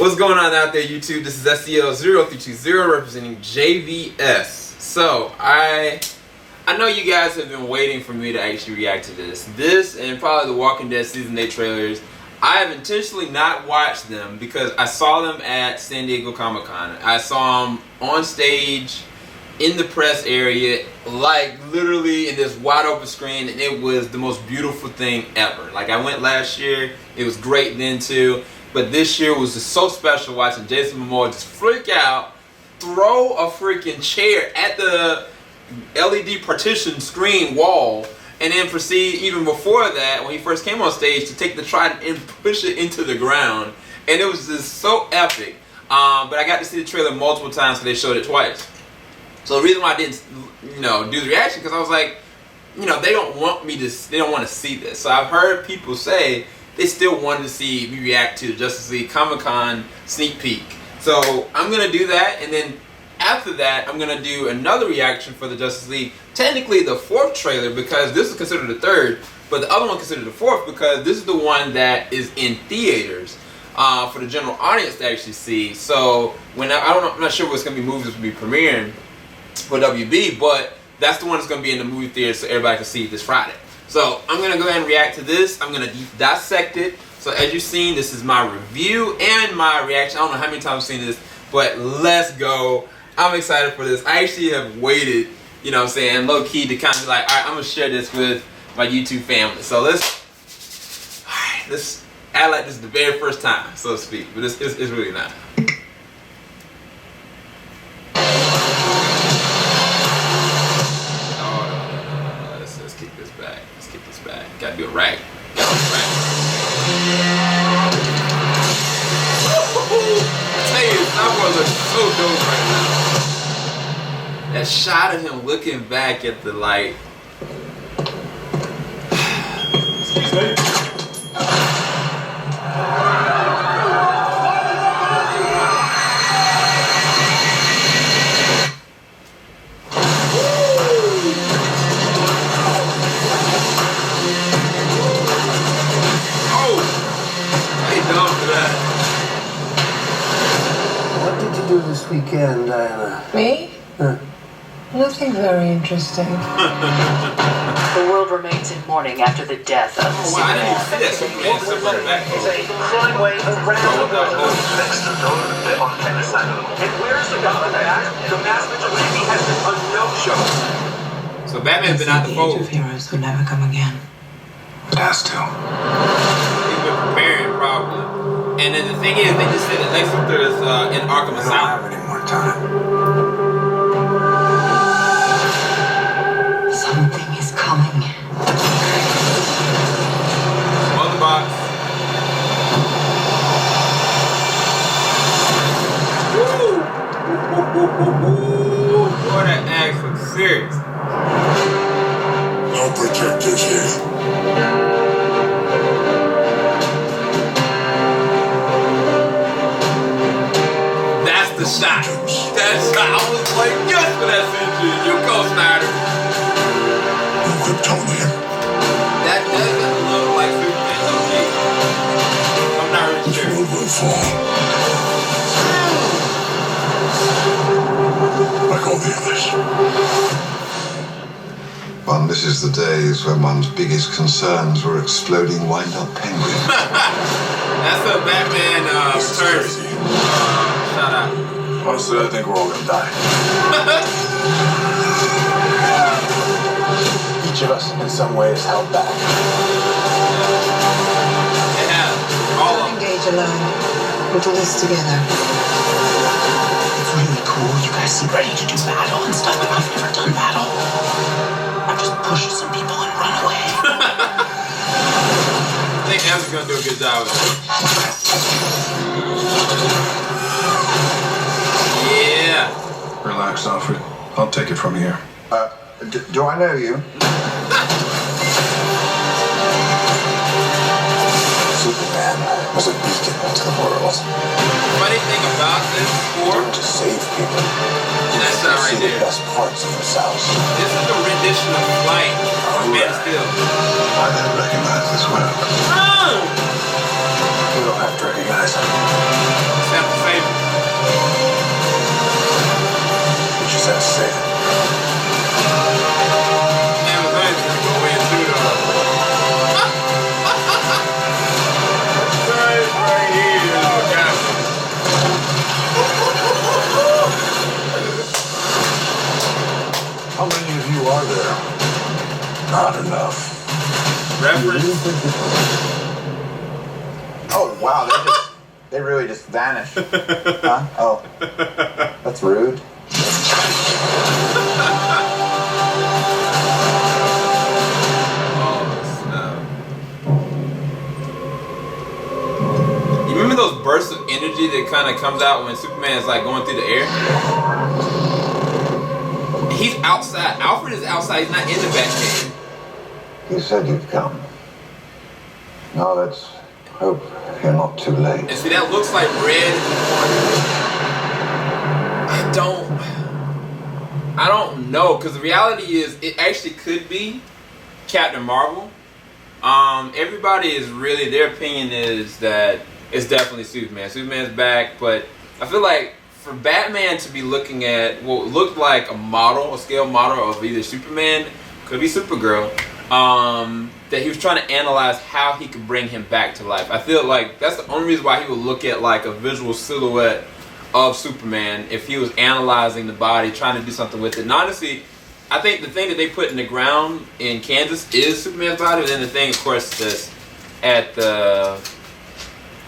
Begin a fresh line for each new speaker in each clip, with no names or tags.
What's going on out there, YouTube? This is SCL0320 representing JVS. So, I know you guys have been waiting for me to actually react to this. This and probably the Walking Dead Season 8 trailers. I have intentionally not watched them because I saw them at San Diego Comic-Con. I saw them on stage, in the press area, like literally in this wide open screen, and it was the most beautiful thing ever. Like, I went last year, it was great then too. But this year was just so special watching Jason Momoa just freak out, throw a freaking chair at the LED partition screen wall, and then proceed even before that, when he first came on stage, to take the trident and push it into the ground. And it was just so epic. But I got to see the trailer multiple times, so they showed it twice. So the reason why I didn't, do the reaction, because I was like, they don't want to see this. So I've heard people say they still wanted to see me react to the Justice League Comic-Con sneak peek. So I'm going to do that, and then after that, I'm going to do another reaction for the Justice League. Technically the fourth trailer, because this is considered the third, but the other one considered the fourth because this is the one that is in theaters for the general audience to actually see. So when I'm not sure what's going to be movies will be premiering for WB, but that's the one that's going to be in the movie theater so everybody can see it this Friday. So I'm going to go ahead and react to this. I'm going to dissect it. So as you've seen, this is my review and my reaction. I don't know how many times I've seen this, but let's go. I'm excited for this. I actually have waited, low key to kind of be like, all right, I'm going to share this with my YouTube family. So let's act like this is the very first time, so to speak, but it's really not. Gotta do it right. I tell you, Star Wars looks so dope right now. That shot of him looking back at the light.
Excuse me.
This weekend, Diana?
Me? Nothing very interesting.
The world remains in mourning after the death of the
I didn't see that. Superman somewhere back.
It's a flying way around the world. And where's the God of that? The mass vigilante has been a no-show.
So Batman's been out the fold.
Age of heroes who never come again.
It has to.
He's been preparing, probably. And then the thing is, they just said that Lex Luthor is in Arkham Asylum.
I don't have any more time.
Something is coming.
Mother box. Woo! Boy, that axe looks serious.
No protectors here.
The shot. That shot. I was like, yes, for that CG. You go, Snyder.
No Kryptonian.
That doesn't look like Superman. Okay. I'm not really
This
sure.
world will fall. Like all the others. One misses the days when one's biggest concerns were exploding wind-up penguins.
That's a Batman returns. Shout out.
Honestly, I think we're all gonna die. Each of us, in some way, is held back.
Yeah, all of them.
Engage alone. We'll do this together.
It's really cool. You guys seem ready to do battle and stuff, but I've never done battle. I've just pushed some people and run away.
I think Ezra's gonna do a good job with it. Yeah.
Relax, Alfred. I'll take it from here.
Do I know you?
Superman was a beacon to the world.
Funny thing about this score,
To save people.
that's not right
See the
there.
best parts of themselves.
This is the rendition of Flight from Man of Steel.
I didn't recognize this world.
Oh!
You don't have to recognize it.
Sounds
They really just vanish. Huh? Oh. That's rude.
You remember those bursts of energy that kind of comes out when Superman is like going through the air? He's outside. Alfred is outside. He's not in the Batcave.
You said you'd come. Now let's hope you're not too late.
And see, that looks like red. I don't know, because the reality is it actually could be Captain Marvel. Everybody is really, their opinion is that it's definitely Superman. Superman's back, but I feel like for Batman to be looking at what looked like a scale model of either Superman, could be Supergirl, that he was trying to analyze how he could bring him back to life. I feel like that's the only reason why he would look at like a visual silhouette of Superman if he was analyzing the body, trying to do something with it. And honestly, I think the thing that they put in the ground in Kansas is Superman's body, and then the thing, of course, that's at the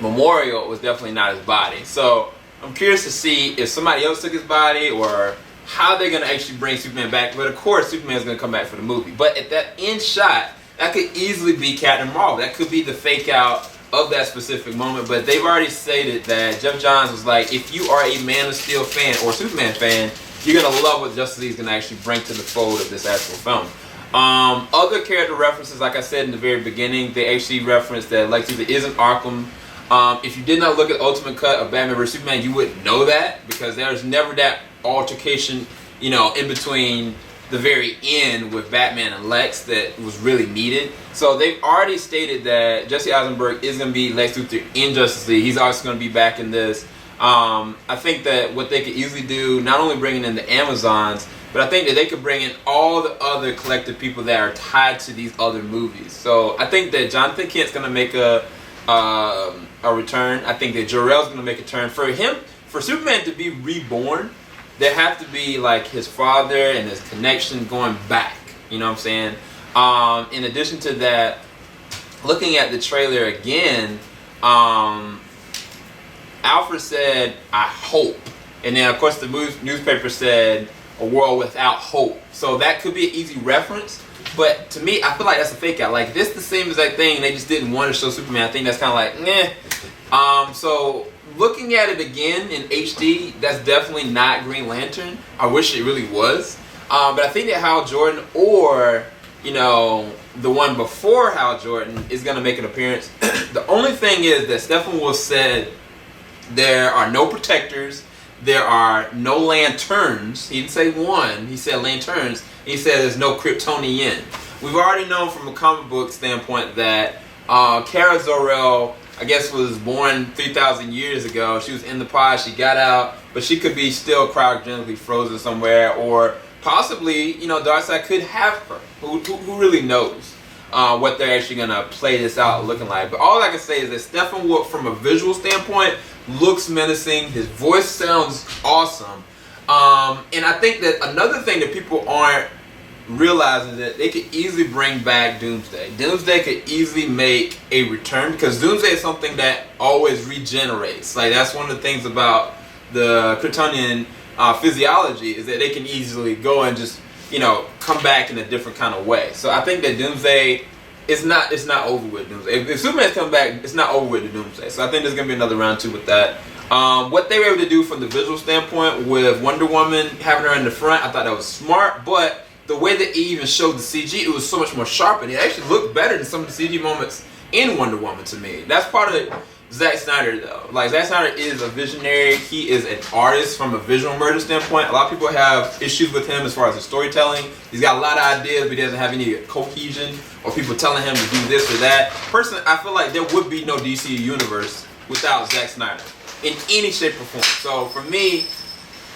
memorial was definitely not his body. So I'm curious to see if somebody else took his body or how they're going to actually bring Superman back. But of course, Superman's going to come back for the movie. But at that end shot, that could easily be Captain Marvel. That could be the fake out of that specific moment. But they've already stated that Jeff Johns was like, if you are a Man of Steel fan or Superman fan, you're going to love what Justice League is going to actually bring to the fold of this actual film. Other character references, like I said in the very beginning, they actually referenced that Lex Luthor isn't Arkham. If you did not look at the Ultimate Cut of Batman vs Superman, you wouldn't know that, because there's never that altercation, in between the very end with Batman and Lex that was really needed. So they've already stated that Jesse Eisenberg is going to be Lex Luthor in Justice League. He's also going to be back in this. I think that what they could easily do, not only bringing in the Amazons, but I think that they could bring in all the other collective people that are tied to these other movies. So I think that Jonathan Kent's going to make a return. I think that Jor-El's going to make a turn. For Superman to be reborn, there have to be like his father and his connection going back. You know what I'm saying? In addition to that, looking at the trailer again, Alfred said, "I hope," and then of course the newspaper said, "A world without hope." So that could be an easy reference. But to me, I feel like that's a fake out. Like, this the same exact thing. They just didn't want to show Superman. I think that's kind of like, meh. So looking at it again in HD, that's definitely not Green Lantern. I wish it really was. But I think that Hal Jordan or, the one before Hal Jordan is going to make an appearance. The only thing is that Steppenwolf said there are no protectors. There are no lanterns. He didn't say one. He said lanterns. He said there's no Kryptonian. We've already known from a comic book standpoint that Kara Zor-El, I guess, was born 3,000 years ago. She was in the pod. She got out, but she could be still cryogenically frozen somewhere, or possibly, Darkseid could have her. Who really knows what they're actually gonna play this out looking like? But all I can say is that Steppenwolf, from a visual standpoint, looks menacing. His voice sounds awesome. And I think that another thing that people aren't realizing is that they could easily bring back Doomsday. Doomsday could easily make a return, because Doomsday is something that always regenerates. Like, that's one of the things about the Kryptonian physiology, is that they can easily go and just, come back in a different kind of way. So I think that Doomsday it's not over with Doomsday. If Superman's coming back, it's not over with the Doomsday. So I think there's gonna be another round 2 with that. What they were able to do from the visual standpoint with Wonder Woman, having her in the front, I thought that was smart. But the way that it even showed the CG, it was so much more sharp, and it actually looked better than some of the CG moments in Wonder Woman to me. That's part of Zack Snyder, though. Like, Zack Snyder is a visionary. He is an artist from a visual merger standpoint. A lot of people have issues with him as far as his storytelling. He's got a lot of ideas, but he doesn't have any cohesion or people telling him to do this or that. Personally, I feel like there would be no DC universe without Zack Snyder in any shape or form. So for me,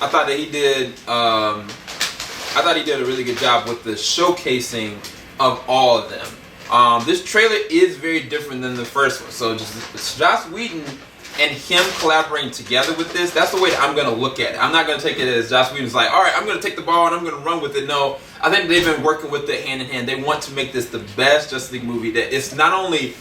I thought that he did a really good job with the showcasing of all of them. This trailer is very different than the first one. So just Joss Whedon and him collaborating together with this, that's the way that I'm going to look at it. I'm not going to take it as Joss Whedon's like, all right, I'm going to take the ball and I'm going to run with it. No, I think they've been working with it hand in hand. They want to make this the best Justice League movie, that it's not only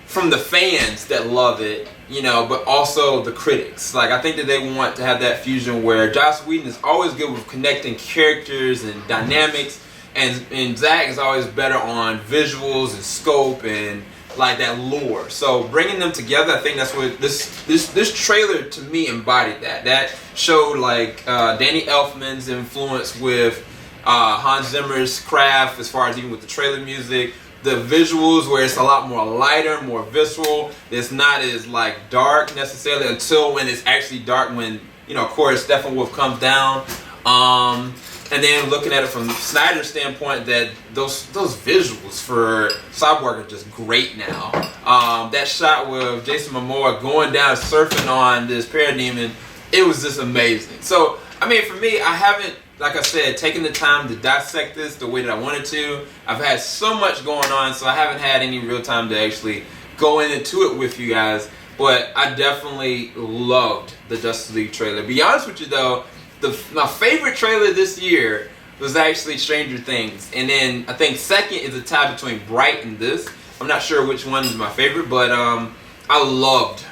from the fans that love it, you know, but also the critics. Like, I think that they want to have that fusion where Joss Whedon is always good with connecting characters and dynamics, and Zack is always better on visuals and scope and like that lore. So bringing them together, I think that's what this trailer to me embodied that. That showed like Danny Elfman's influence with Hans Zimmer's craft as far as even with the trailer music. The visuals where it's a lot more lighter, more visceral. It's not as like dark necessarily until when it's actually dark, when, you know, of course Steppenwolf comes down. And then looking at it from Snyder's standpoint, that those visuals for Cyborg are just great now. That shot with Jason Momoa going down surfing on this parademon, it was just amazing. So I mean, for me, I haven't, like I said, taken the time to dissect this the way that I wanted to. I've had so much going on, so I haven't had any real time to actually go into it with you guys. But I definitely loved the Justice League trailer. To be honest with you though, my favorite trailer this year was actually Stranger Things. And then I think second is a tie between Bright and this. I'm not sure which one is my favorite, but I loved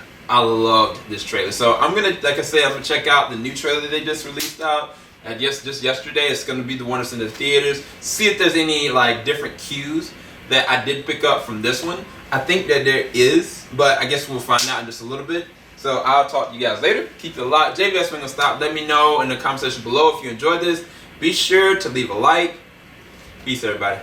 this trailer. So I'm gonna, like I said, I'm gonna check out the new trailer they just released out. Just yesterday. It's gonna be the one that's in the theaters. See if there's any like different cues that I did pick up from this one. I think that there is, but I guess we'll find out in just a little bit. So I'll talk to you guys later. Keep it locked. JVS Gonna Stop. Let me know in the comment section below if you enjoyed this. Be sure to leave a like. Peace, everybody.